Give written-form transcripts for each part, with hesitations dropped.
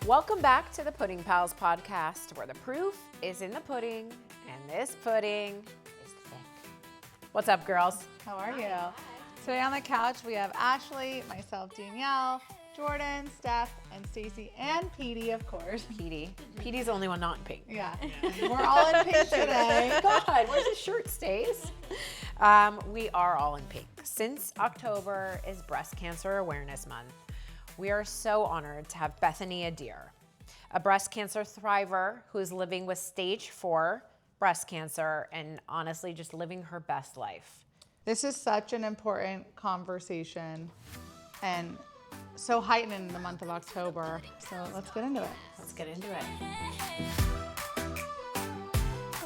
Welcome back to the Pudding Pals podcast, where the proof is in the pudding, and this pudding is thick. What's up, girls? How are you? Today on the couch, we have Ashley, myself, Danielle, Jordyn, Steph, and Staci, and PD, of course. PD's the only one not in pink. Yeah. We're all in pink today. God, where's his shirt, Stace? We are all in pink. Since October is Breast Cancer Awareness Month, we are so honored to have Bethany Adair, a breast cancer thriver who is living with stage 4 breast cancer and honestly just living her best life. This is such an important conversation and so heightened in the month of October. So let's get into it. Let's get into it.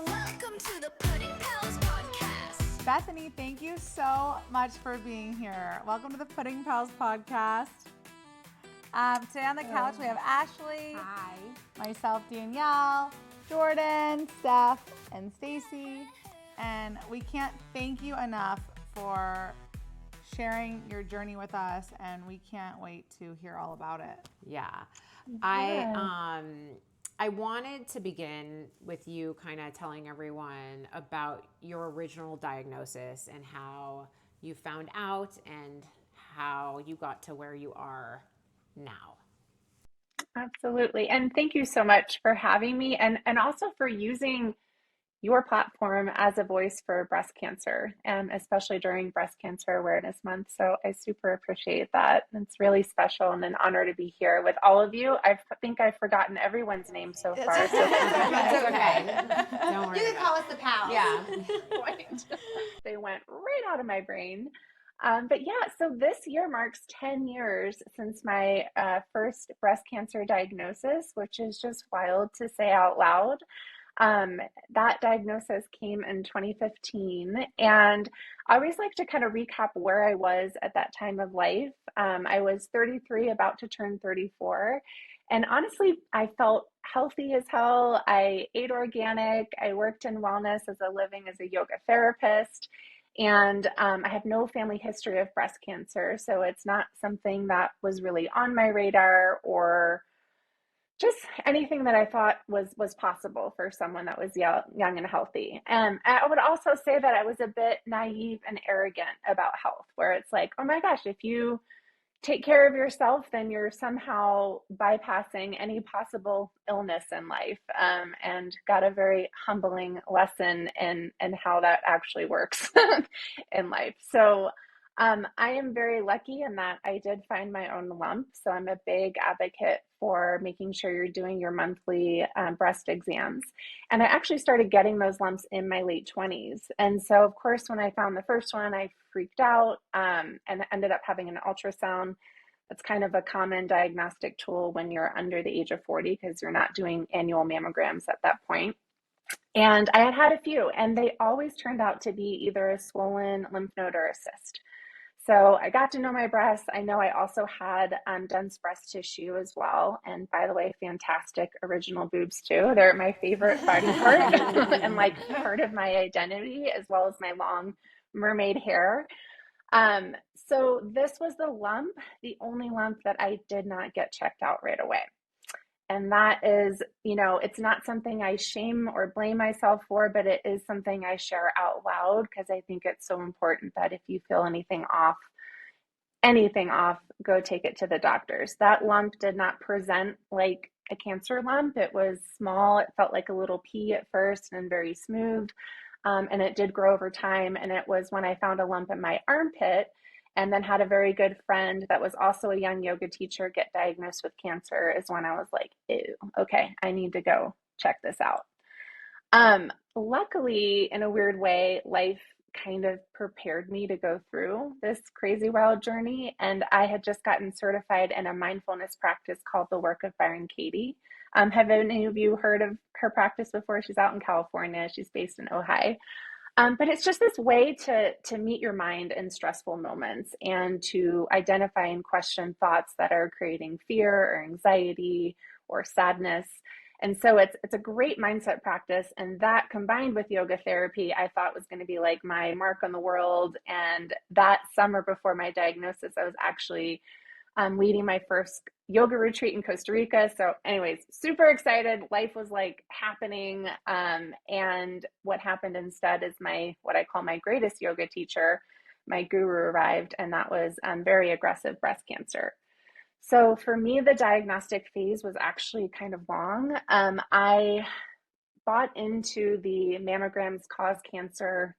Welcome to the Pudding Pals podcast. Bethany, thank you so much for being here. Welcome to the Pudding Pals podcast. Today on the couch, we have Ashley. Hi. Myself, Danielle, Jordyn, Steph, and Staci. And we can't thank you enough for sharing your journey with us, and we can't wait to hear all about it. Yeah. I wanted to begin with you kind of telling everyone about your original diagnosis and how you found out and how you got to where you are now. Absolutely. And thank you so much for having me and also for using your platform as a voice for breast cancer, especially during Breast Cancer Awareness Month. So I super appreciate that. It's really special and an honor to be here with all of you. I think I've forgotten everyone's name so far. So That's okay. Don't worry. You can call us the pals. Yeah. They went right out of my brain. But yeah, so this year marks 10 years since my first breast cancer diagnosis, which is just wild to say out loud. That diagnosis came in 2015, and I always like to kind of recap where I was at that time of life. I was 33, about to turn 34, and honestly, I felt healthy as hell. I ate organic. I worked in wellness as a living as a yoga therapist. And I have no family history of breast cancer, so it's not something that was really on my radar or just anything that I thought was possible for someone that was young and healthy. I would also say that I was a bit naive and arrogant about health, where it's like, oh my gosh, if you take care of yourself, then you're somehow bypassing any possible illness in life, and got a very humbling lesson in how that actually works in life. So I am very lucky in that I did find my own lump. So I'm a big advocate for making sure you're doing your monthly breast exams. And I actually started getting those lumps in my late 20s. And so, of course, when I found the first one, I freaked out and ended up having an ultrasound. That's kind of a common diagnostic tool when you're under the age of 40 because you're not doing annual mammograms at that point. And I had a few, and they always turned out to be either a swollen lymph node or a cyst. So I got to know my breasts. I know I also had dense breast tissue as well. And by the way, fantastic original boobs too. They're my favorite body part and like part of my identity, as well as my long mermaid hair. So this was the lump, the only lump that I did not get checked out right away. And that is, it's not something I shame or blame myself for, but it is something I share out loud because I think it's so important that if you feel anything off, go take it to the doctors. That lump did not present like a cancer lump. It was small. It felt like a little pea at first and very smooth. And it did grow over time. And it was when I found a lump in my armpit and then had a very good friend that was also a young yoga teacher get diagnosed with cancer is when I was like, ew, okay, I need to go check this out. Luckily, in a weird way, life kind of prepared me to go through this crazy wild journey. And I had just gotten certified in a mindfulness practice called The Work of Byron Katie. Have any of you heard of her practice before? She's out in California. She's based in Ojai. But it's just this way to meet your mind in stressful moments and to identify and question thoughts that are creating fear or anxiety or sadness. And so it's a great mindset practice. And that combined with yoga therapy, I thought was going to be like my mark on the world. And that summer before my diagnosis, I was actually leading my first yoga retreat in Costa Rica. So anyways, super excited. Life was like happening. And what happened instead is what I call my greatest yoga teacher, my guru, arrived, and that was very aggressive breast cancer. So for me, the diagnostic phase was actually kind of long. I bought into the mammograms cause cancer,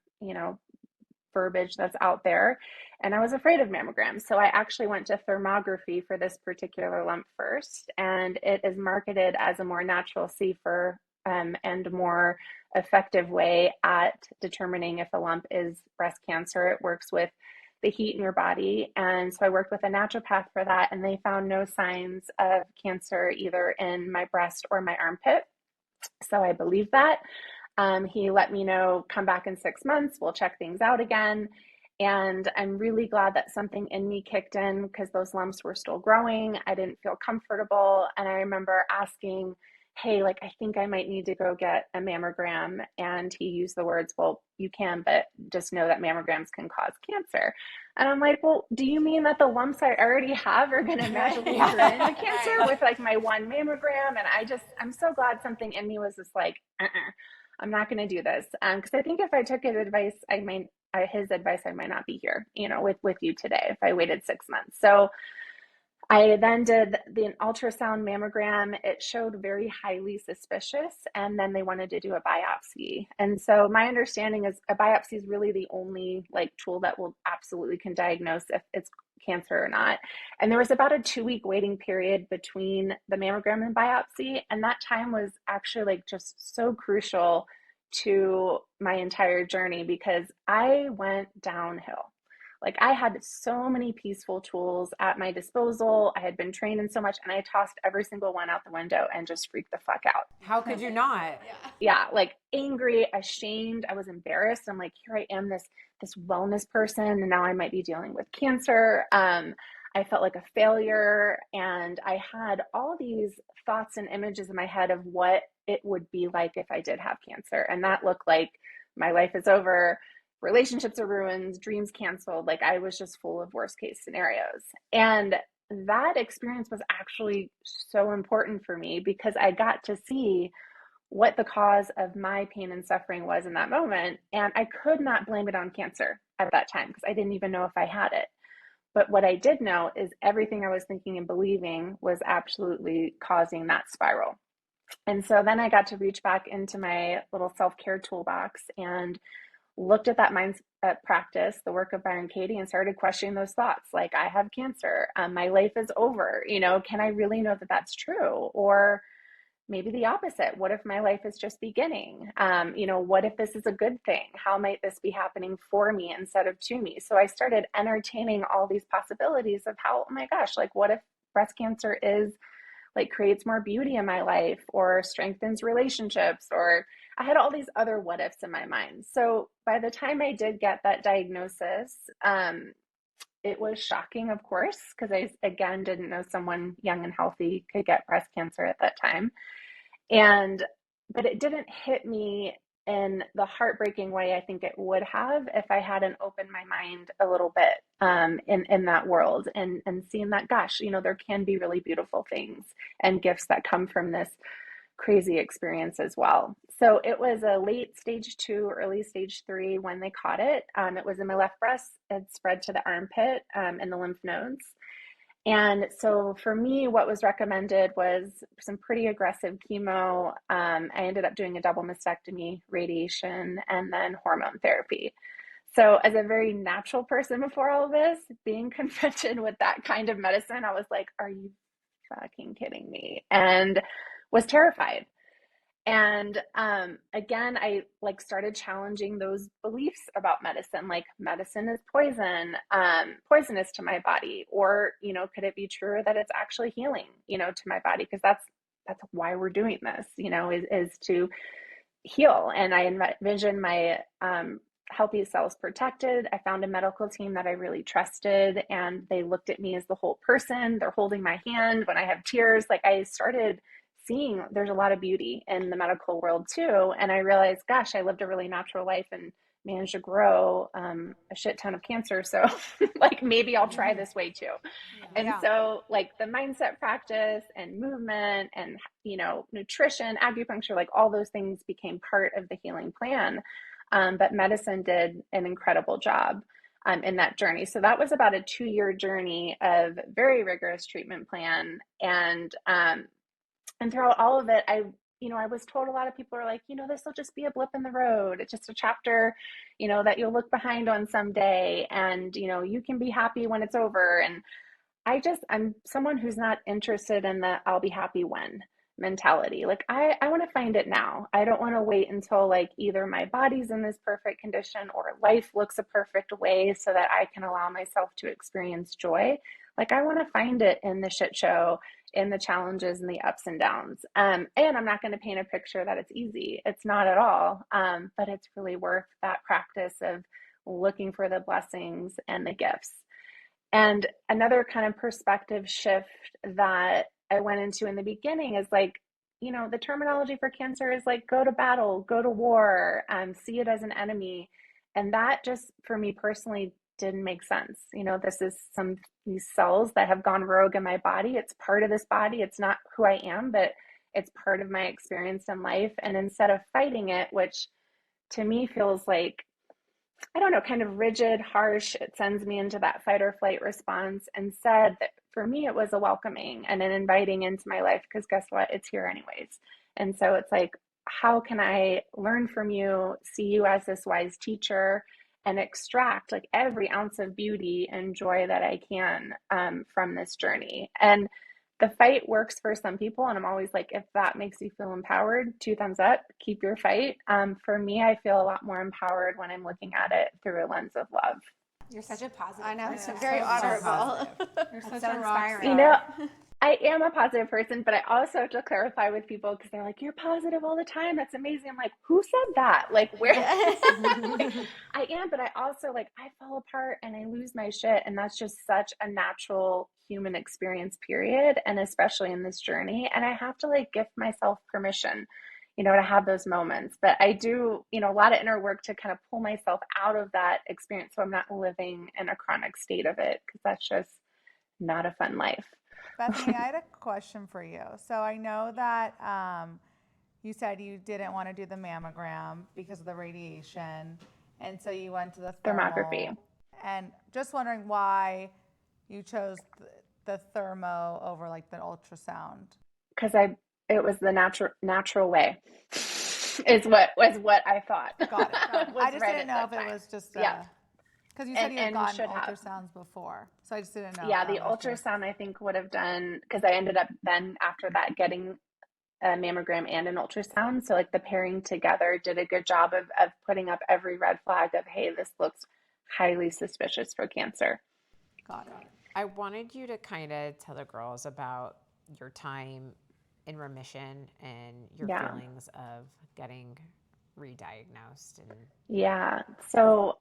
verbiage that's out there. And I was afraid of mammograms. So I actually went to thermography for this particular lump first. And it is marketed as a more natural, safer, and more effective way at determining if a lump is breast cancer. It works with the heat in your body. And so I worked with a naturopath for that, and they found no signs of cancer either in my breast or my armpit. So I believe that. He let me know, come back in 6 months, we'll check things out again. And I'm really glad that something in me kicked in because those lumps were still growing. I didn't feel comfortable. And I remember asking, hey, like, I think I might need to go get a mammogram. And he used the words, well, you can, but just know that mammograms can cause cancer. And I'm like, well, do you mean that the lumps I already have are going to magically turn into cancer with like my one mammogram? And I'm so glad something in me was just like, I'm not going to do this. Because I think if I took his advice, I might not be here, with you today if I waited 6 months. So I then did the ultrasound mammogram. It showed very highly suspicious, and then they wanted to do a biopsy. And so my understanding is a biopsy is really the only tool that will absolutely can diagnose if it's cancer or not. And there was about a 2-week waiting period between the mammogram and biopsy. And that time was actually just so crucial to my entire journey because I went downhill. I had so many peaceful tools at my disposal. I had been trained in so much, and I tossed every single one out the window and just freaked the fuck out. How could you not? Yeah, angry, ashamed. I was embarrassed. I'm like, here I am, this wellness person, and now I might be dealing with cancer. I felt like a failure, and I had all these thoughts and images in my head of what it would be like if I did have cancer, and that looked like my life is over. Relationships are ruined, dreams canceled. I was just full of worst case scenarios. And that experience was actually so important for me because I got to see what the cause of my pain and suffering was in that moment. And I could not blame it on cancer at that time because I didn't even know if I had it. But what I did know is everything I was thinking and believing was absolutely causing that spiral. And so then I got to reach back into my little self-care toolbox and looked at that mind practice, the work of Byron Katie, and started questioning those thoughts. I have cancer. My life is over. Can I really know that that's true? Or maybe the opposite. What if my life is just beginning? What if this is a good thing? How might this be happening for me instead of to me? So I started entertaining all these possibilities of how, oh my gosh, what if breast cancer is creates more beauty in my life or strengthens relationships, or I had all these other what ifs in my mind. So by the time I did get that diagnosis, it was shocking, of course, because I, again, didn't know someone young and healthy could get breast cancer at that time. But it didn't hit me in the heartbreaking way I think it would have if I hadn't opened my mind a little bit in that world and seeing that, gosh, there can be really beautiful things and gifts that come from this crazy experience as well. So it was a late stage 2, early stage 3 when they caught it. It was in my left breast. It spread to the armpit and the lymph nodes. And so for me, what was recommended was some pretty aggressive chemo. I ended up doing a double mastectomy, radiation, and then hormone therapy. So as a very natural person before all of this, being confronted with that kind of medicine, I was like, are you fucking kidding me? And was terrified. And again, I started challenging those beliefs about medicine, medicine is poisonous to my body, or could it be true that it's actually healing, to my body? Because that's why we're doing this, is to heal. And I envisioned my healthy cells protected. I found a medical team that I really trusted, and they looked at me as the whole person. They're holding my hand when I have tears. I started seeing there's a lot of beauty in the medical world too. And I realized, gosh, I lived a really natural life and managed to grow a shit ton of cancer. So like maybe I'll try this way too. And Yeah. so like the mindset practice and movement and, nutrition, acupuncture, like all those things became part of the healing plan. But medicine did an incredible job in that journey. So that was about a 2-year journey of very rigorous treatment plan. And throughout all of it, I was told a lot of people are like, this will just be a blip in the road. It's just a chapter, that you'll look behind on someday, and, you can be happy when it's over. And I'm someone who's not interested in the I'll be happy when mentality. Like I want to find it now. I don't want to wait until like either my body's in this perfect condition or life looks a perfect way so that I can allow myself to experience joy. Like I want to find it in the shit show, in the challenges and the ups and downs. And I'm not going to paint a picture that it's easy. It's not at all. But it's really worth that practice of looking for the blessings and the gifts. And another kind of perspective shift that I went into in the beginning is like, the terminology for cancer is like, go to battle, go to war, see it as an enemy. And that just, for me personally, didn't make sense. This is these cells that have gone rogue in my body. It's part of this body. It's not who I am, but it's part of my experience in life. And instead of fighting it, which to me feels like, I don't know, kind of rigid, harsh, it sends me into that fight or flight response. And said that for me, it was a welcoming and an inviting into my life, because guess what? It's here anyways. And so it's like, how can I learn from you, see you as this wise teacher, and extract like every ounce of beauty and joy that I can from this journey? And the fight works for some people, and I'm always like, if that makes you feel empowered, 2 thumbs up, keep your fight. For me, I feel a lot more empowered when I'm looking at it through a lens of love. You're such a positive. I know, person. it's very honorable. You're That's such so a rock inspiring. star. I am a positive person, but I also have to clarify with people, because they're like, you're positive all the time. That's amazing. I'm like, who said that? Like, where? Like, I am, but I also like, I fall apart and I lose my shit. And that's just such a natural human experience, period. And especially in this journey. And I have to like gift myself permission, to have those moments. But I do, a lot of inner work to kind of pull myself out of that experience, so I'm not living in a chronic state of it, because that's just not a fun life. Bethany, I had a question for you. So I know that you said you didn't want to do the mammogram because of the radiation, and so you went to the Thermography. And just wondering why you chose the thermo over like the ultrasound. Because it was the natural way, is what I thought. Got it. I just didn't know if it was just yeah. Because you said you had gotten should have. ultrasounds before, so I just didn't know. Yeah, the ultrasound I think would have done, because I ended up then after that getting a mammogram and an ultrasound. So like the pairing together did a good job of putting up every red flag of, hey, this looks highly suspicious for cancer. Got it. I wanted you to kind of tell the girls about your time in remission and your feelings of getting re-diagnosed. Yeah. So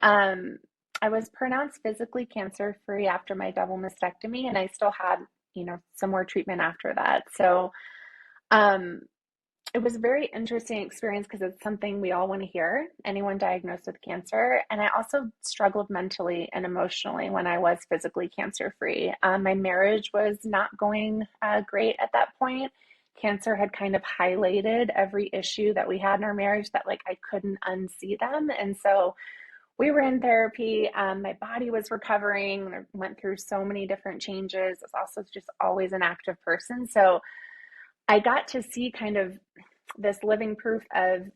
I was pronounced physically cancer-free after my double mastectomy, and I still had, some more treatment after that. So it was a very interesting experience, because it's something we all want to hear, anyone diagnosed with cancer. And I also struggled mentally and emotionally when I was physically cancer-free. My marriage was not going great at that point. Cancer had kind of highlighted every issue that we had in our marriage, that like I couldn't unsee them. And so we were in therapy. My body was recovering. I went through so many different changes. I was also just always an active person. So I got to see kind of this living proof of,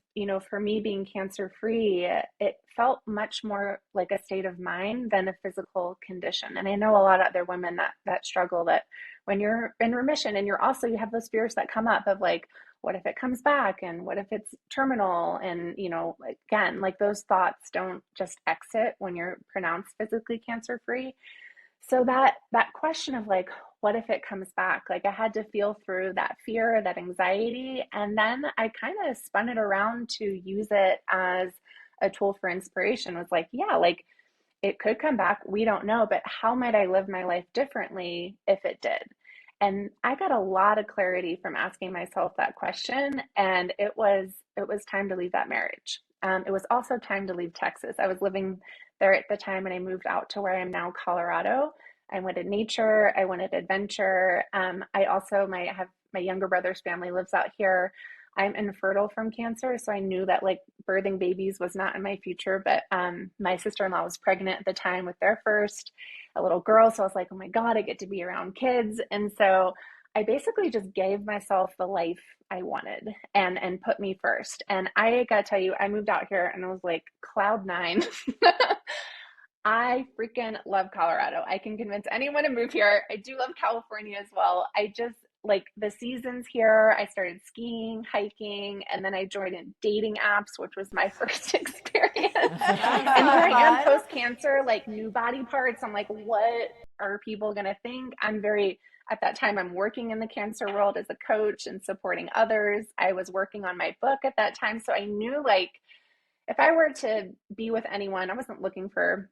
for me being cancer free, it felt much more like a state of mind than a physical condition. And I know a lot of other women that struggle, that when you're in remission and you have those fears that come up of like, what if it comes back? And what if it's terminal? And, again, like those thoughts don't just exit when you're pronounced physically cancer free. So that question of like, what if it comes back? Like I had to feel through that fear, that anxiety. And then I kind of spun it around to use it as a tool for inspiration. It was like, yeah, like it could come back. We don't know, but how might I live my life differently if it did? And I got a lot of clarity from asking myself that question. And it was time to leave that marriage. it was also time to leave Texas. I was living there at the time, and I moved out to where I am now, Colorado. I wanted nature. I wanted adventure. I also, my younger brother's family lives out here. I'm infertile from cancer, so I knew that like birthing babies was not in my future. But my sister-in-law was pregnant at the time with their first, a little girl. So I was like, oh my God, I get to be around kids. And so I basically just gave myself the life I wanted and put me first. And I gotta tell you, I moved out here and I was like cloud nine. I freaking love Colorado. I can convince anyone to move here. I do love California as well. I just like the seasons here. I started skiing, hiking, and then I joined in dating apps, which was my first experience. And here I am post cancer, like new body parts. I'm like, what are people going to think? At that time, I'm working in the cancer world as a coach and supporting others. I was working on my book at that time. So I knew like if I were to be with anyone, I wasn't looking for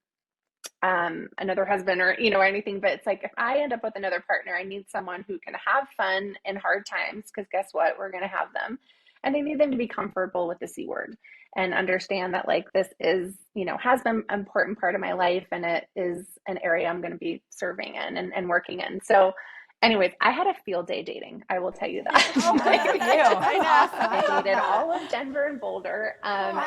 another husband or anything, but it's like if I end up with another partner, I need someone who can have fun in hard times, because guess what, we're going to have them, and I need them to be comfortable with the C word and understand that like this is has been an important part of my life, and it is an area I'm going to be serving in and working in. So anyways, I had a field day dating, I will tell you that. Oh, good for you. I know. I dated all of Denver and Boulder. And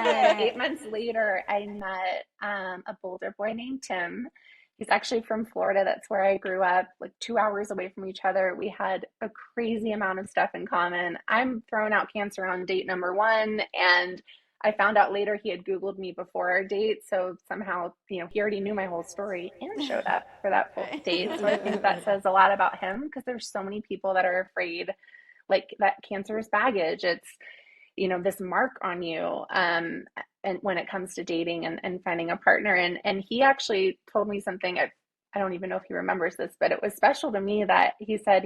then 8 months later, I met a Boulder boy named Tim. He's actually from Florida. That's where I grew up, like 2 hours away from each other. We had a crazy amount of stuff in common. I'm throwing out cancer on date number one, and I found out later he had Googled me before our date. So somehow, he already knew my whole story and showed up for that full date. So I think that says a lot about him, because there's so many people that are afraid, like that cancer is baggage. It's, this mark on you. And when it comes to dating and finding a partner, and he actually told me something, I don't even know if he remembers this, but it was special to me that he said,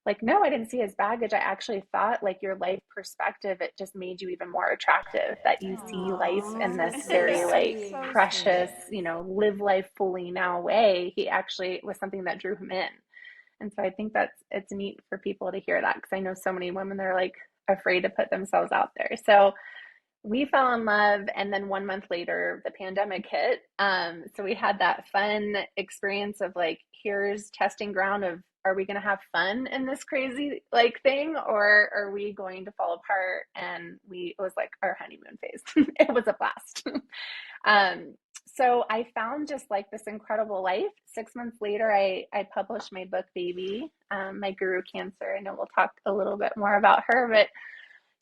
like, no, I didn't see as baggage. I actually thought like your life perspective, it just made you even more attractive, that you see life in this very like precious, live life fully now way. He actually was something that drew him in. And so I think it's neat for people to hear that, because I know so many women that are like afraid to put themselves out there. So we fell in love, and then 1 month later, the pandemic hit. So we had that fun experience of like, here's testing ground of, are we going to have fun in this crazy like thing, or are we going to fall apart? And it was like our honeymoon phase. It was a blast. So I found just like this incredible life. 6 months later, I published my book, Baby, My Guru Cancer. I know we'll talk a little bit more about her, but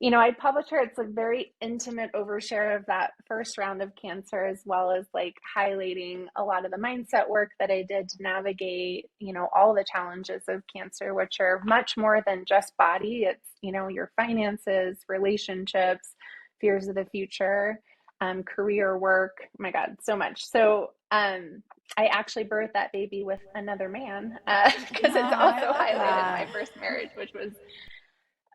I published her. It's a very intimate overshare of that first round of cancer, as well as like highlighting a lot of the mindset work that I did to navigate, all the challenges of cancer, which are much more than just body. It's, your finances, relationships, fears of the future, career, work. Oh my God, so much. So, I actually birthed that baby with another man, because it's also highlighted in my first marriage, which was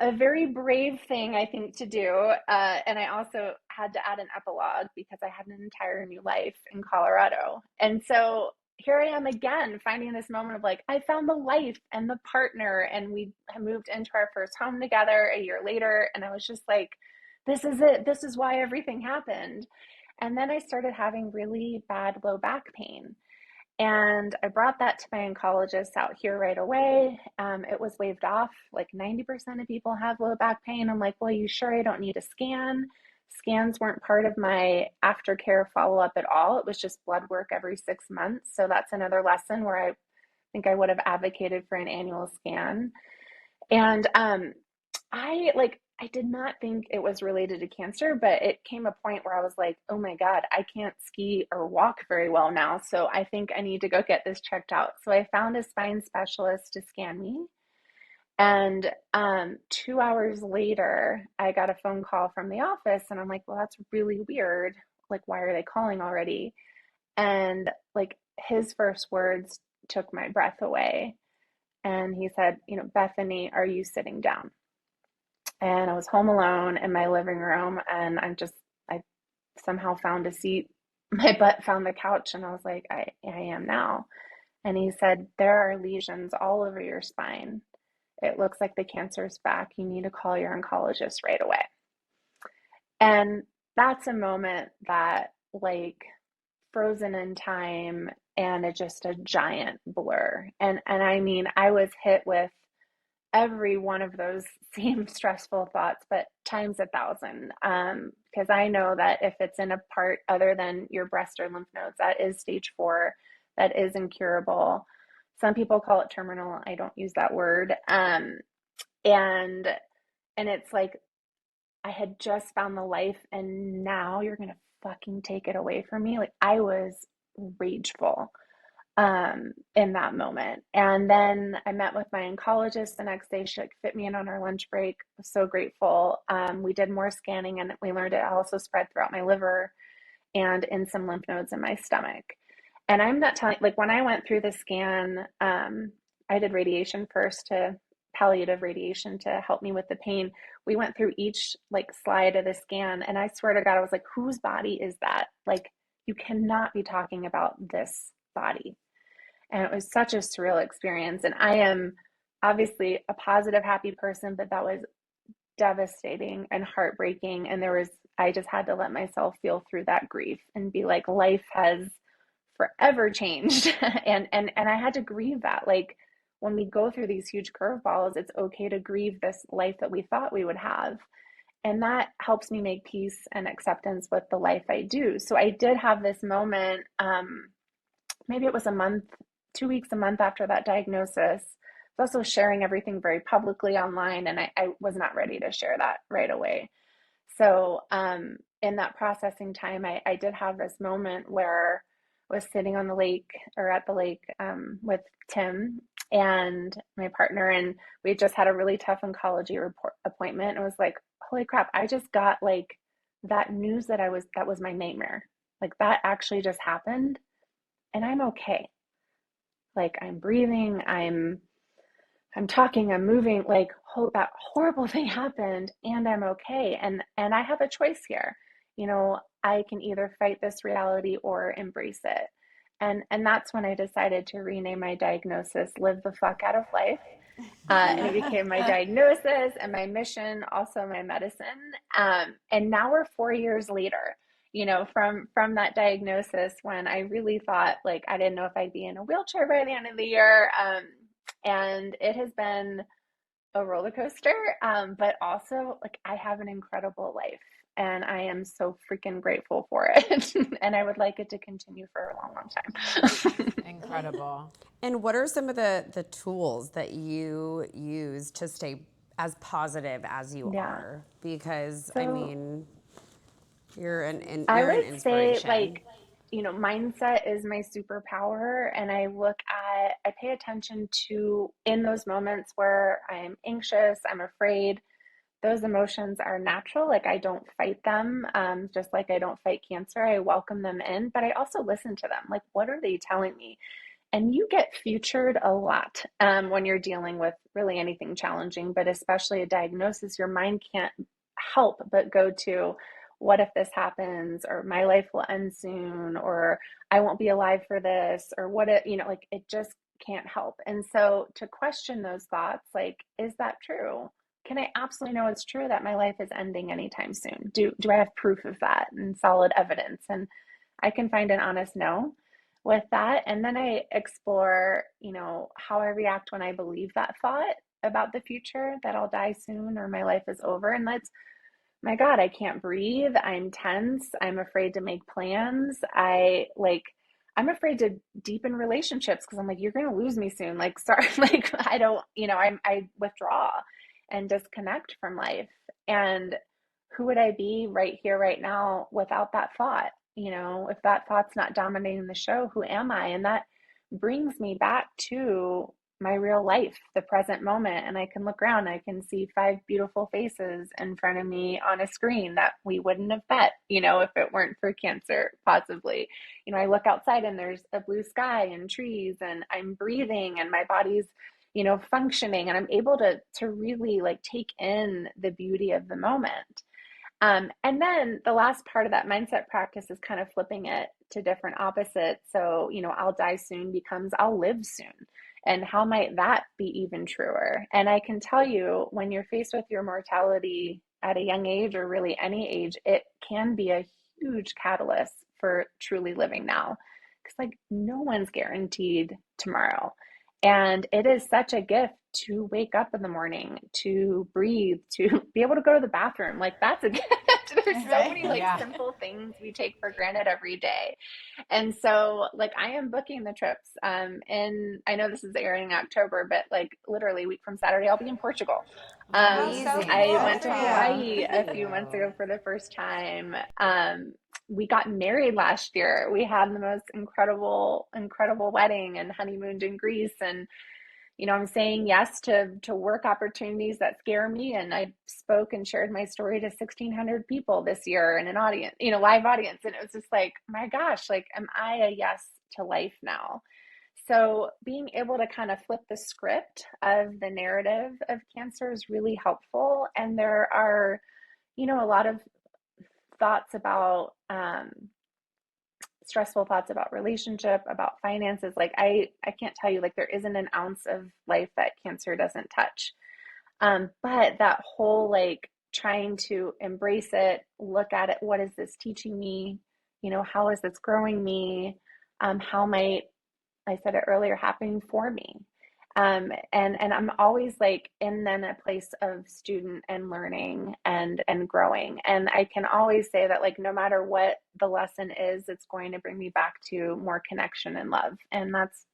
a very brave thing, I think, to do. And I also had to add an epilogue, because I had an entire new life in Colorado. And so here I am again, finding this moment of like, I found the life and the partner, and we moved into our first home together a year later. And I was just like, this is it. This is why everything happened. And then I started having really bad low back pain. And I brought that to my oncologist out here right away. It was waved off. Like 90% of people have low back pain. I'm like, well, you sure I don't need a scan? Scans weren't part of my aftercare follow-up at all. It was just blood work every 6 months. So that's another lesson where I think I would have advocated for an annual scan. And I did not think it was related to cancer, but it came a point where I was like, oh my God, I can't ski or walk very well now. So I think I need to go get this checked out. So I found a spine specialist to scan me. And 2 hours later, I got a phone call from the office, and I'm like, well, that's really weird. Like, why are they calling already? And like his first words took my breath away. And he said, Bethany, are you sitting down? And I was home alone in my living room, and I somehow found a seat. My butt found the couch, and I was like, I am now. And he said, there are lesions all over your spine. It looks like the cancer's back. You need to call your oncologist right away. And that's a moment that like frozen in time and it's just a giant blur. And I mean, I was hit with every one of those same stressful thoughts, but times 1,000. Because I know that if it's in a part other than your breast or lymph nodes, that is stage 4, that is incurable. Some people call it terminal. I don't use that word. And it's like I had just found the life, and now you're gonna fucking take it away from me. Like I was rageful in that moment. And then I met with my oncologist the next day. She like fit me in on our lunch break. I was so grateful. We did more scanning and we learned it also spread throughout my liver and in some lymph nodes in my stomach. And I'm not telling, like when I went through the scan, I did radiation first, to palliative radiation to help me with the pain. We went through each like slide of the scan, and I swear to God, I was like, whose body is that? Like, you cannot be talking about this body. And it was such a surreal experience. And I am obviously a positive, happy person, but that was devastating and heartbreaking. And I just had to let myself feel through that grief and be like, life has forever changed. And I had to grieve that. Like when we go through these huge curveballs, it's okay to grieve this life that we thought we would have. And that helps me make peace and acceptance with the life I do. So I did have this moment, maybe it was a month, 2 weeks, a month after that diagnosis. I was also sharing everything very publicly online, and I was not ready to share that right away. So in that processing time, I did have this moment where I was sitting on the lake or at the lake with Tim and my partner, and we had just had a really tough oncology appointment. It was like, holy crap, I just got like that news that was my nightmare. Like that actually just happened, and I'm okay. Like I'm breathing, I'm talking, I'm moving, like that horrible thing happened and I'm okay. And I have a choice here. You know, I can either fight this reality or embrace it. And that's when I decided to rename my diagnosis Live the Fuck Out of Life. And it became my diagnosis and my mission, also my medicine. And now we're 4 years later, you know, from that diagnosis, when I really thought like I didn't know if I'd be in a wheelchair by the end of the year. And it has been a roller coaster, but also like I have an incredible life and I am so freaking grateful for it. And I would like it to continue for a long, long time. Incredible. And what are some of the tools that you use to stay as positive as you Yeah. are? Because So, I mean, you're an I you're an would say inspiration. like, you know, mindset is my superpower. And I pay attention to in those moments where I'm anxious, I'm afraid, those emotions are natural. Like I don't fight them, just like I don't fight cancer. I welcome them in, but I also listen to them. Like, what are they telling me? And you get futured a lot when you're dealing with really anything challenging, but especially a diagnosis. Your mind can't help but go to, what if this happens, or my life will end soon, or I won't be alive for this, or what it, you know, like it just can't help. And so to question those thoughts, like, is that true? Can I absolutely know it's true that my life is ending anytime soon? Do I have proof of that and solid evidence? And I can find an honest no with that. And then I explore, you know, how I react when I believe that thought about the future, that I'll die soon or my life is over. And that's, my God, I can't breathe. I'm tense. I'm afraid to make plans. I'm afraid to deepen relationships because I'm like, you're going to lose me soon. Like, sorry, like, I don't, you know, I withdraw and disconnect from life. And who would I be right here, right now without that thought? You know, if that thought's not dominating the show, who am I? And that brings me back to my real life, the present moment. And I can look around, I can see 5 beautiful faces in front of me on a screen that we wouldn't have met, you know, if it weren't for cancer, possibly. You know, I look outside and there's a blue sky and trees, and I'm breathing and my body's, you know, functioning, and I'm able to really like take in the beauty of the moment. And then the last part of that mindset practice is kind of flipping it to different opposites. So, you know, I'll die soon becomes I'll live soon. And how might that be even truer? And I can tell you, when you're faced with your mortality, at a young age or really any age, it can be a huge catalyst for truly living now. Because like no one's guaranteed tomorrow. And it is such a gift to wake up in the morning, to breathe, to be able to go to the bathroom. Like that's a gift. There's so many like Yeah. simple things we take for granted every day. And so like I am booking the trips. And I know this is airing in October, but like literally a week from Saturday, I'll be in Portugal. Amazing. I went to Good for you. Hawaii Good a for few months you. ago for the first time. We got married last year. We had the most incredible, incredible wedding and honeymooned in Greece. And, you know, I'm saying yes to work opportunities that scare me. And I spoke and shared my story to 1,600 people this year in an audience, you know, live audience. And it was just like, my gosh, like, am I a yes to life now? So being able to kind of flip the script of the narrative of cancer is really helpful. And there are, you know, a lot of thoughts about stressful thoughts about relationship, about finances. Like I can't tell you, like there isn't an ounce of life that cancer doesn't touch. But that whole like trying to embrace it, look at it, what is this teaching me? You know, how is this growing me? How might, I said it earlier, happening for me? And I'm always like in then a place of student and learning and growing. And I can always say that like no matter what the lesson is, it's going to bring me back to more connection and love. And that's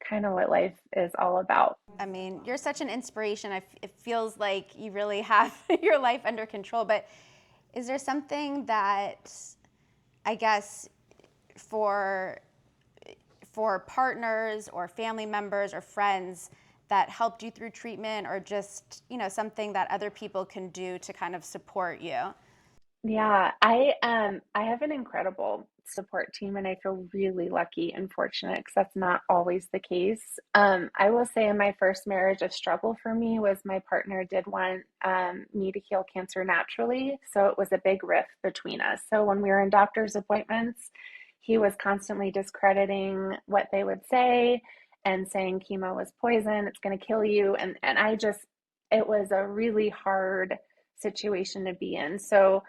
kind of what life is all about. I mean, you're such an inspiration. It feels like you really have your life under control. But is there something that, I guess, for partners or family members or friends that helped you through treatment, or just, you know, something that other people can do to kind of support you? Yeah, I have an incredible support team and I feel really lucky and fortunate because that's not always the case. I will say in my first marriage, a struggle for me was my partner did want me to heal cancer naturally. So it was a big rift between us. So when we were in doctor's appointments, he was constantly discrediting what they would say and saying chemo was poison, it's going to kill you. And I just, it was a really hard situation to be in. So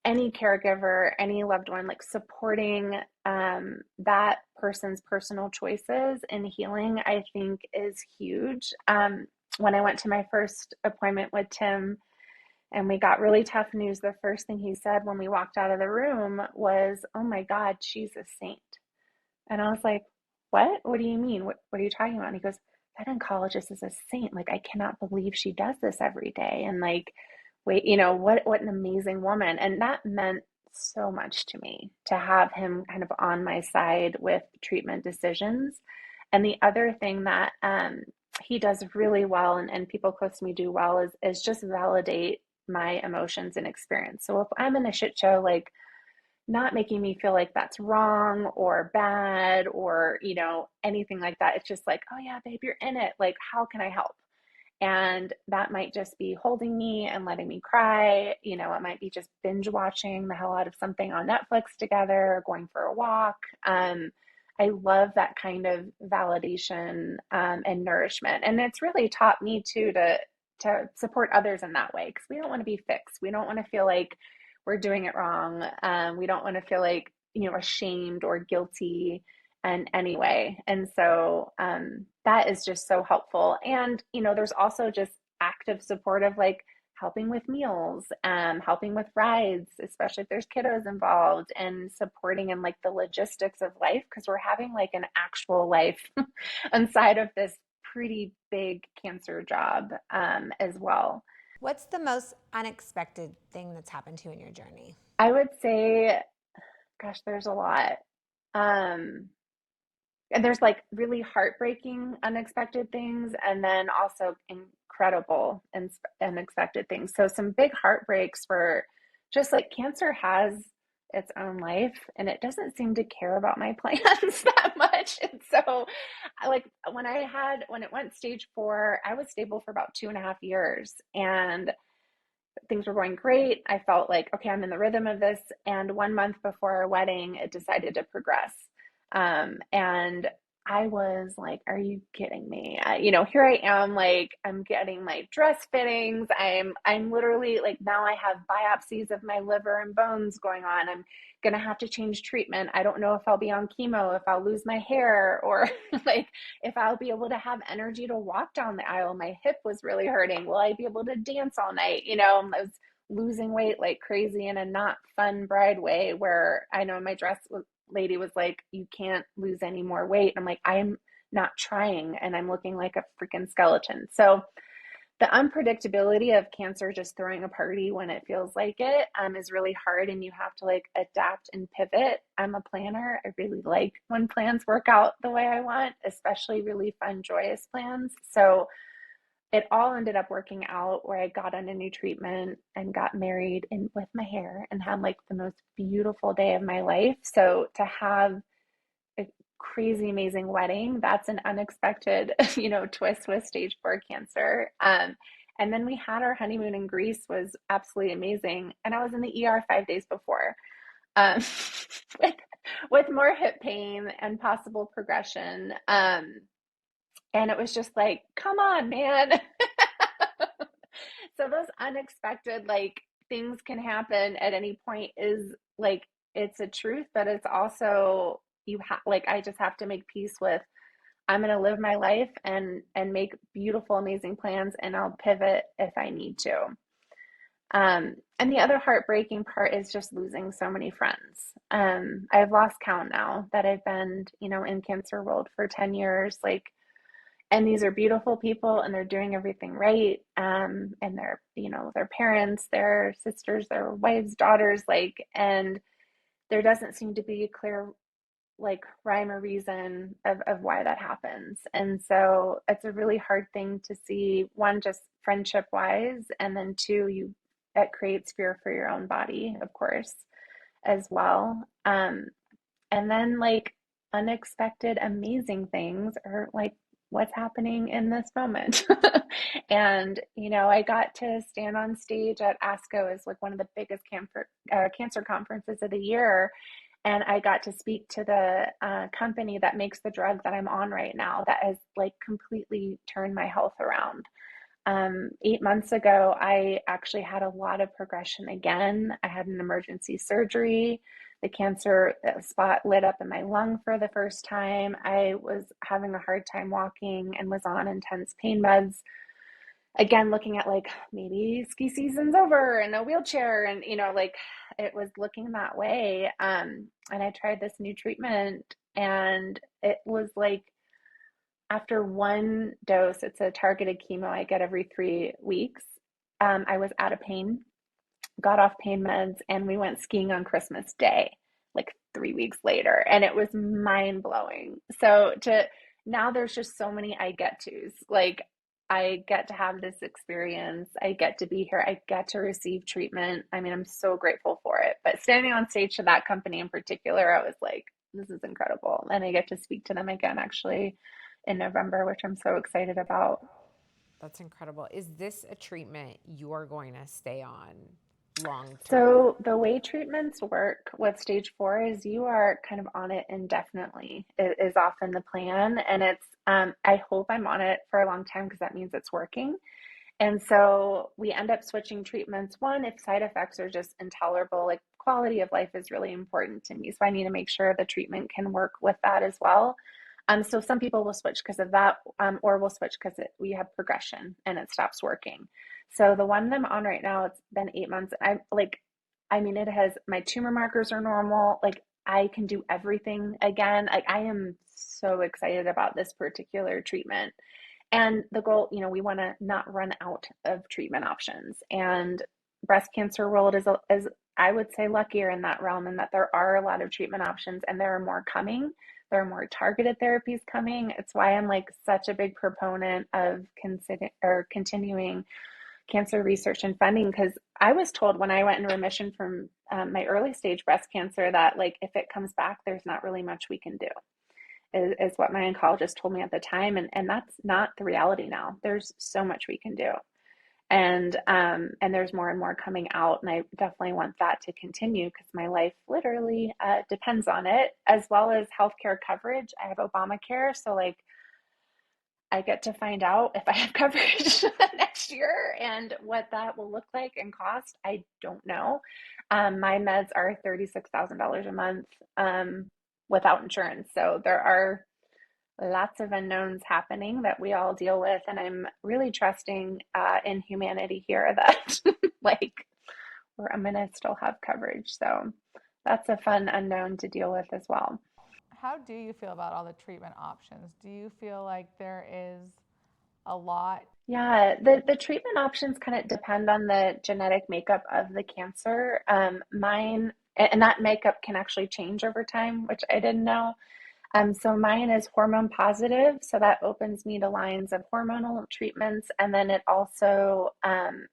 any caregiver, any loved one, like supporting that person's personal choices and healing, I think is huge. When I went to my first appointment with Tim and we got really tough news, the first thing he said when we walked out of the room was, "Oh my God, she's a saint." And I was like, "What? What do you mean? What are you talking about?" And he goes, "That oncologist is a saint. Like, I cannot believe she does this every day. And like, wait, you know, what an amazing woman." And that meant so much to me to have him kind of on my side with treatment decisions. And the other thing that he does really well, and people close to me do well, is just validate my emotions and experience. So if I'm in a shit show, like not making me feel like that's wrong or bad or, you know, anything like that. It's just like, "Oh yeah, babe, you're in it. Like, how can I help?" And that might just be holding me and letting me cry. You know, it might be just binge watching the hell out of something on Netflix together, going for a walk. I love that kind of validation and nourishment. And it's really taught me too to support others in that way, because we don't want to be fixed. We don't want to feel like we're doing it wrong. We don't want to feel like, you know, ashamed or guilty in any way. And so that is just so helpful. And, you know, there's also just active support of like helping with meals, helping with rides, especially if there's kiddos involved, and supporting in like the logistics of life, because we're having like an actual life inside of this pretty big cancer job as well. What's the most unexpected thing that's happened to you in your journey? I would say, gosh, there's a lot. And there's like really heartbreaking, unexpected things, and then also incredible and unexpected things. So some big heartbreaks were just like cancer has its own life and it doesn't seem to care about my plans that much. And so like when it went stage 4, I was stable for about 2.5 years and things were going great. I felt like, okay, I'm in the rhythm of this. And 1 month before our wedding, it decided to progress. And I was like, are you kidding me? Here I am, like I'm getting my dress fittings. I'm literally like, now I have biopsies of my liver and bones going on. I'm gonna have to change treatment. I don't know if I'll be on chemo, if I'll lose my hair, or like if I'll be able to have energy to walk down the aisle. My hip was really hurting. Will I be able to dance all night? I was losing weight like crazy in a not fun bride way, where I know my lady was like, you can't lose any more weight. I'm like, I am not trying, and I'm looking like a freaking skeleton. So the unpredictability of cancer just throwing a party when it feels like it is really hard, and you have to like adapt and pivot. I'm a planner. I really like when plans work out the way I want, especially really fun, joyous plans. So it all ended up working out where I got on a new treatment and got married and with my hair and had like the most beautiful day of my life. So to have a crazy, amazing wedding, that's an unexpected, twist with stage 4 cancer. And then we had our honeymoon in Greece, was absolutely amazing. And I was in the ER 5 days before, um, with, with more hip pain and possible progression. And it was just like, come on, man. So those unexpected like things can happen at any point, is like, it's a truth, but it's also, I just have to make peace with, I'm going to live my life and make beautiful, amazing plans, and I'll pivot if I need to. And the other heartbreaking part is just losing so many friends. I've lost count now that I've been, in cancer world for 10 years, like, and these are beautiful people, and they're doing everything right. And they're, their parents, their sisters, their wives, daughters, like, and there doesn't seem to be a clear, like, rhyme or reason of why that happens. And so it's a really hard thing to see, one, just friendship wise, and then two, it creates fear for your own body, of course, as well. And then like unexpected, amazing things are like what's happening in this moment. And, I got to stand on stage at ASCO, is like one of the biggest cancer conferences of the year. And I got to speak to the company that makes the drug that I'm on right now, that has like completely turned my health around. 8 months ago, I actually had a lot of progression again. I had an emergency surgery. The cancer spot lit up in my lung for the first time. I was having a hard time walking and was on intense pain meds. Again, looking at like maybe ski season's over and a wheelchair, and like it was looking that way. And I tried this new treatment, and it was like, after one dose, it's a targeted chemo I get every 3 weeks. I was out of pain, got off pain meds, and we went skiing on Christmas Day, like 3 weeks later. And it was mind blowing. So now there's just so many I get tos. Like, I get to have this experience. I get to be here. I get to receive treatment. I mean, I'm so grateful for it. But standing on stage to that company in particular, I was like, this is incredible. And I get to speak to them again, actually, in November, which I'm so excited about. That's incredible. Is this a treatment you are going to stay on long term? So the way treatments work with stage 4 is you are kind of on it indefinitely, is often the plan. And it's, I hope I'm on it for a long time, because that means it's working. And so we end up switching treatments. One, if side effects are just intolerable, like quality of life is really important to me. So I need to make sure the treatment can work with that as well. So some people will switch because of that, or will switch because we have progression and it stops working. So the one that I'm on right now, it's been 8 months. It has, my tumor markers are normal. Like, I can do everything again. Like, I am so excited about this particular treatment. And the goal, we want to not run out of treatment options. And breast cancer world is I would say luckier in that realm, in that there are a lot of treatment options, and there are more coming. There are more targeted therapies coming. It's why I'm like such a big proponent of continuing cancer research and funding, because I was told when I went in remission from my early stage breast cancer that, like, if it comes back, there's not really much we can do, is what my oncologist told me at the time. And that's not the reality now. There's so much we can do. And there's more and more coming out, and I definitely want that to continue because my life literally depends on it, as well as healthcare coverage. I have Obamacare, so like I get to find out if I have coverage next year, and what that will look like and cost, I don't know. My meds are $36,000 a month without insurance. So there are lots of unknowns happening that we all deal with. And I'm really trusting in humanity here that like I'm going to still have coverage. So that's a fun unknown to deal with as well. How do you feel about all the treatment options? Do you feel like there is a lot? Yeah, the treatment options kind of depend on the genetic makeup of the cancer. Mine, and that makeup can actually change over time, which I didn't know. So mine is hormone positive, so that opens me to lines of hormonal treatments, and then it also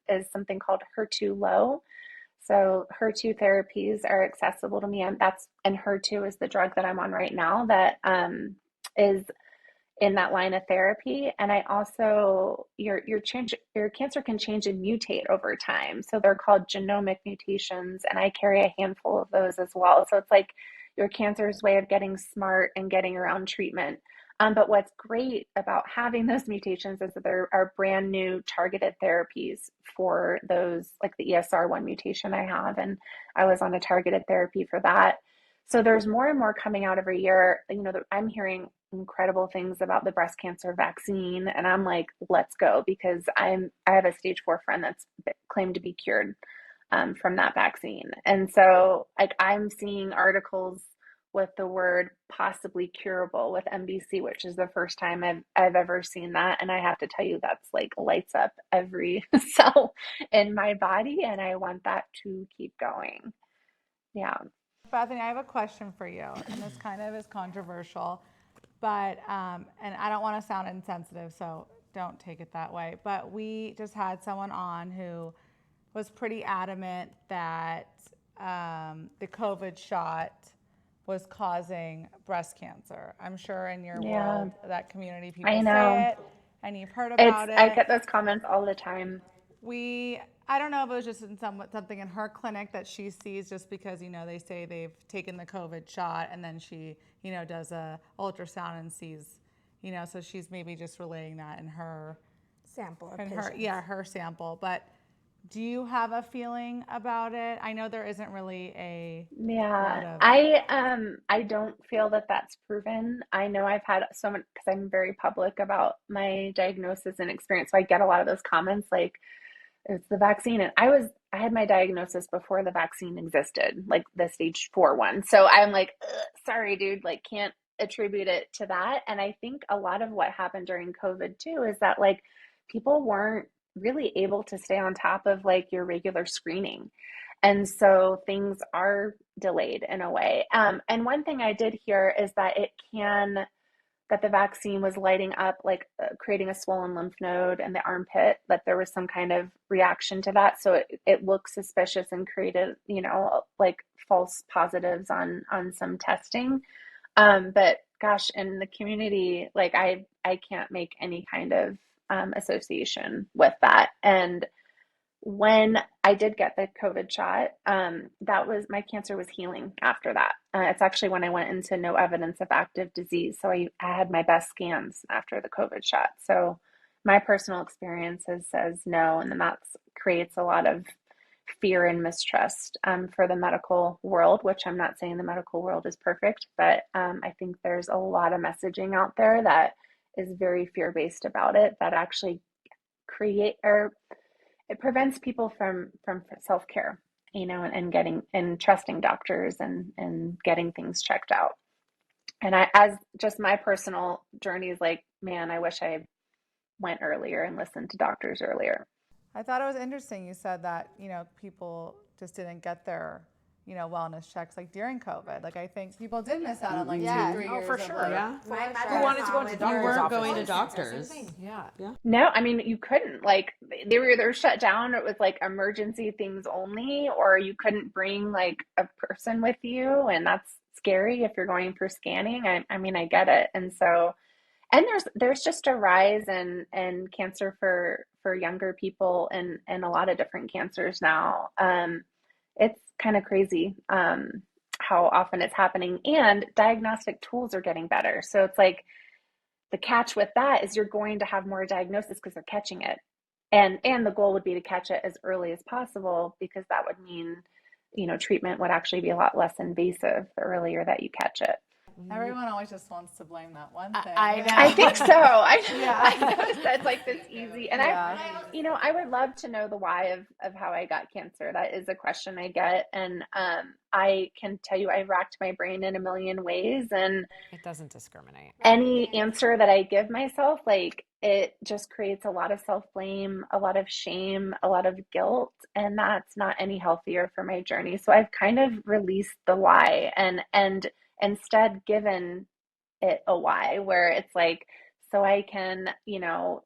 is something called HER2 low. So HER2 therapies are accessible to me, and HER2 is the drug that I'm on right now that is in that line of therapy. And I also your cancer can change and mutate over time. So they're called genomic mutations, and I carry a handful of those as well. So it's like your cancer's way of getting smart and getting around treatment. But what's great about having those mutations is that there are brand new targeted therapies for those, like the ESR1 mutation I have, and I was on a targeted therapy for that. So there's more and more coming out every year. You know, I'm hearing incredible things about the breast cancer vaccine, and I'm like, let's go, because I have a stage 4 friend that's claimed to be cured from that vaccine. And so like I'm seeing articles with the word possibly curable with MBC, which is the first time I've ever seen that. And I have to tell you, that's like lights up every cell in my body, and I want that to keep going. Yeah. Bethany, I have a question for you, and this kind of is controversial, but and I don't want to sound insensitive, so don't take it that way. But we just had someone on who was pretty adamant that the COVID shot was causing breast cancer. I'm sure in your world, that community, people say it, and you've heard about it. I get those comments all the time. I don't know if it was just in something in her clinic that she sees, just because, you know, they say they've taken the COVID shot, and then she, you know, does a ultrasound and sees, you know, so she's maybe just relaying that in her Sample. Her sample. But do you have a feeling about it? I know there isn't really a lot of... I don't feel that that's proven. I know I've had so much, because I'm very public about my diagnosis and experience, so I get a lot of those comments like, it's the vaccine. And I had my diagnosis before the vaccine existed, like the stage 4 one. So I'm like, sorry, dude, like can't attribute it to that. And I think a lot of what happened during COVID too is that like people weren't really able to stay on top of like your regular screening. And so things are delayed in a way. And one thing I did hear is that that the vaccine was lighting up, like creating a swollen lymph node in the armpit, that there was some kind of reaction to that. So it looked suspicious and created, you know, like false positives on some testing. But gosh, in the community, like I can't make any kind of association with that. And when I did get the COVID shot, my cancer was healing after that. It's actually when I went into no evidence of active disease. So I had my best scans after the COVID shot. So my personal experience says no. And then that creates a lot of fear and mistrust for the medical world, which I'm not saying the medical world is perfect, but I think there's a lot of messaging out there that is very fear-based about it, that actually it prevents people from self-care, you know, and getting and trusting doctors and getting things checked out. And as just my personal journey is like, man, I wish I went earlier and listened to doctors earlier. I thought it was interesting you said that, you know, people just didn't get their, you know, wellness checks like during COVID. Like I think people did miss out on like 2-3 years. For sure. Yeah. Who wanted to go into doctor's You weren't office? going to doctors. Yeah. No, I mean, you couldn't, like they were either shut down, or it was like emergency things only, or you couldn't bring like a person with you. And that's scary if you're going for scanning. I mean, I get it. And so, and there's just a rise in cancer for for younger people and a lot of different cancers now. It's kind of crazy how often it's happening, and diagnostic tools are getting better. So it's like the catch with that is you're going to have more diagnosis because they're catching it. And the goal would be to catch it as early as possible, because that would mean, treatment would actually be a lot less invasive the earlier that you catch it. Everyone always just wants to blame that one thing. I know. I think so. I Yeah. know that's like this easy. And Yeah. I would love to know the why of how I got cancer. That is a question I get. And I can tell you, I racked my brain in a million ways. And It doesn't discriminate. any answer that I give myself, like, it just creates a lot of self-blame, a lot of shame, a lot of guilt, and that's not any healthier for my journey. So I've kind of released the why and instead given it a why, where it's like, so I can,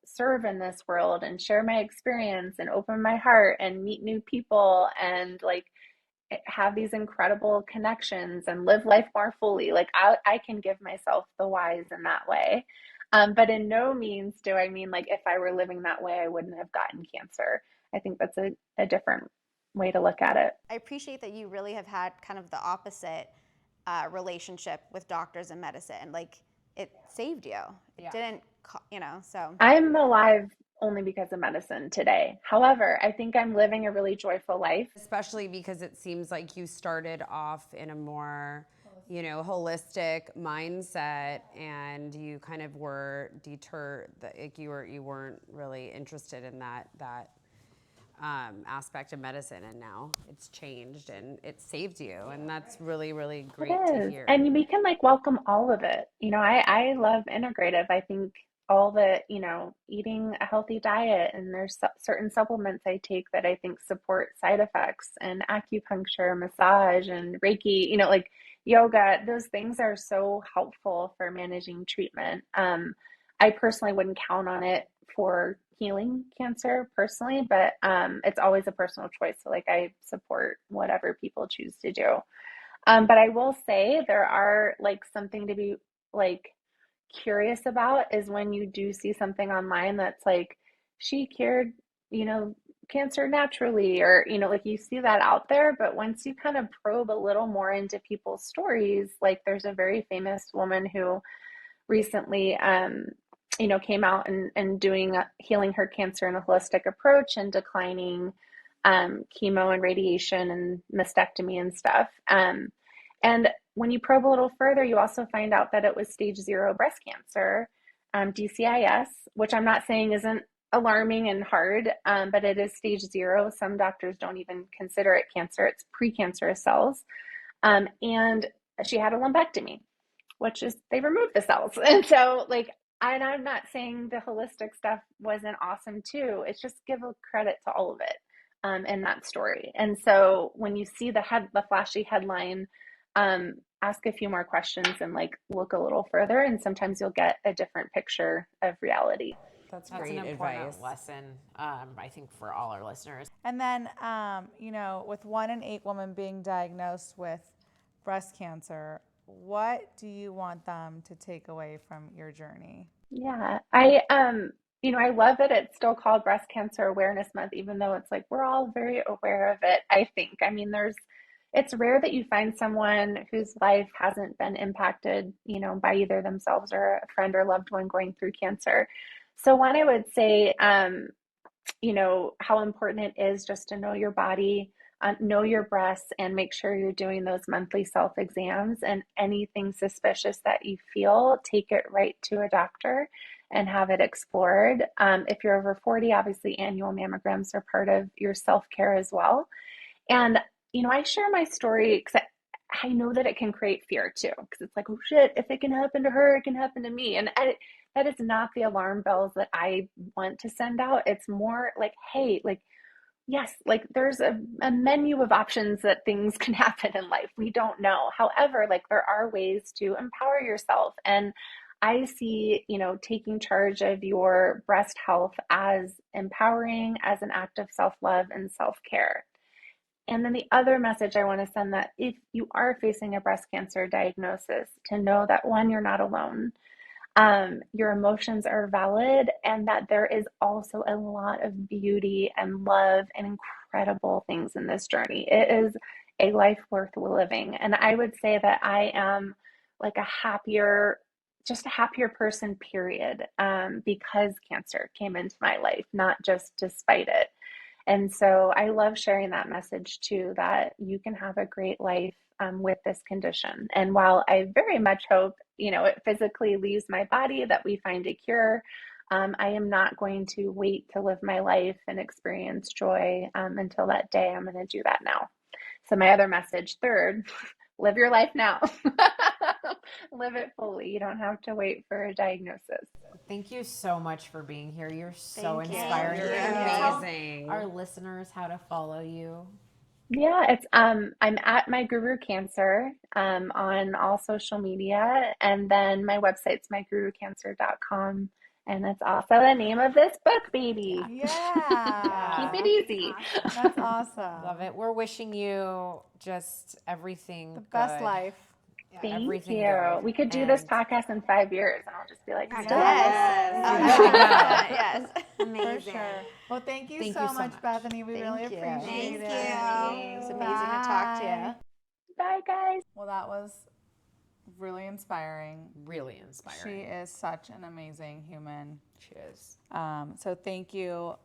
serve in this world and share my experience and open my heart and meet new people and like have these incredible connections and live life more fully. Like I can give myself the whys in that way. But in no means do I mean like if I were living that way, I wouldn't have gotten cancer. I think that's a different way to look at it. I appreciate that you really have had kind of the opposite relationship with doctors and medicine. Like, it saved you. It didn't, so. I'm alive only because of medicine today. However, I think I'm living a really joyful life. Especially because it seems like you started off in a more, holistic mindset, and you kind of were deterred, like you weren't really interested in that aspect of medicine, and now it's changed and it saved you, and that's really, really great to hear. And we can like welcome all of it. I love integrative. I think all the, eating a healthy diet, and there's certain supplements I take that I think support side effects, and acupuncture, massage, and Reiki, like yoga, those things are so helpful for managing treatment. I personally wouldn't count on it for healing cancer personally, but it's always a personal choice. So like I support whatever people choose to do. But I will say there are like something to be like curious about is when you do see something online that's like, she cured, cancer naturally, or, like you see that out there. But once you kind of probe a little more into people's stories, like there's a very famous woman who recently, came out and doing healing her cancer in a holistic approach and declining chemo and radiation and mastectomy and stuff. And when you probe a little further, you also find out that it was stage 0 breast cancer, DCIS, which I'm not saying isn't alarming and hard, but it is stage 0. Some doctors don't even consider it cancer. It's precancerous cells. And she had a lumpectomy, which is they removed the cells. And so like, and I'm not saying the holistic stuff wasn't awesome too. It's just give a credit to all of it in that story. And so when you see the flashy headline, ask a few more questions and like look a little further, and sometimes you'll get a different picture of reality. That's an great important advice. lesson, I think, for all our listeners. And then, with 1 in 8 women being diagnosed with breast cancer, what do you want them to take away from your journey? Yeah, I love that it's still called Breast Cancer Awareness Month, even though it's like we're all very aware of it, I think. I mean, it's rare that you find someone whose life hasn't been impacted, by either themselves or a friend or loved one going through cancer. So one, I would say, how important it is just to know your body, know your breasts, and make sure you're doing those monthly self-exams, and anything suspicious that you feel, take it right to a doctor and have it explored. If you're over 40, obviously annual mammograms are part of your self-care as well. And, I share my story because I know that it can create fear too, because it's like, oh shit, if it can happen to her, it can happen to me. And that is not the alarm bells that I want to send out. It's more like, hey, like, yes, like there's a menu of options that things can happen in life. We don't know. However, like there are ways to empower yourself. And I see, taking charge of your breast health as empowering, as an act of self-love and self-care. And then the other message I want to send, that if you are facing a breast cancer diagnosis, to know that 1, you're not alone. your emotions are valid, and that there is also a lot of beauty and love and incredible things in this journey. It is a life worth living. And I would say that I am like just a happier person, period, because cancer came into my life, not just despite it. And so I love sharing that message too, that you can have a great life with this condition. And while I very much hope, it physically leaves my body, that we find a cure, I am not going to wait to live my life and experience joy until that day. I'm going to do that now. So my other message, third, live your life now. Live it fully. You don't have to wait for a diagnosis. Thank you so much for being here. You're so Thank you. inspiring. You're Can you tell amazing. our listeners how to follow you? Yeah, it's I'm at my Guru Cancer on all social media, and then my website's mygurucancer.com, and that's also the name of this book, baby. Yeah. Keep it easy. That's awesome. Love it. We're wishing you just everything The best good. life. Thank everything you. good. We could do this And- podcast in 5 years, and I'll just be like, Yes. still Yes. For Amazing. sure. Well, thank you Thank so you so much, much. Bethany. We really Thank you. appreciate Thank it. you. It's amazing to talk to you. Bye, guys. Well, that was really inspiring. Really She inspiring. is such an amazing human. She is. So thank you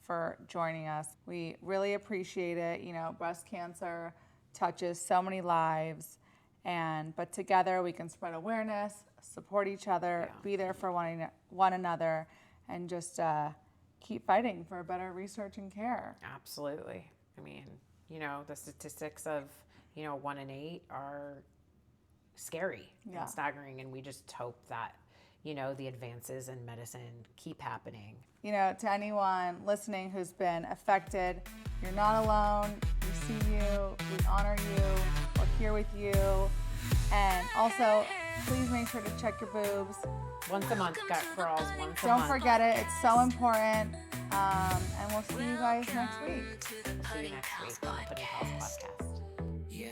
for joining us. We really appreciate it. Breast cancer touches so many lives, but together we can spread awareness, support each other, be there for one another, and just keep fighting for better research and care. Absolutely. I mean, the statistics of, 1 in 8 are scary and staggering. And we just hope that, the advances in medicine keep happening. To anyone listening who's been affected, you're not alone. We see you. We honor you. We're here with you. And also, please make sure to check your boobs. Once a month, gut girls, once a Don't month. forget it. It's so important. And we'll see you guys next week. We'll see you next week on the Pudding Pals podcast. Yeah,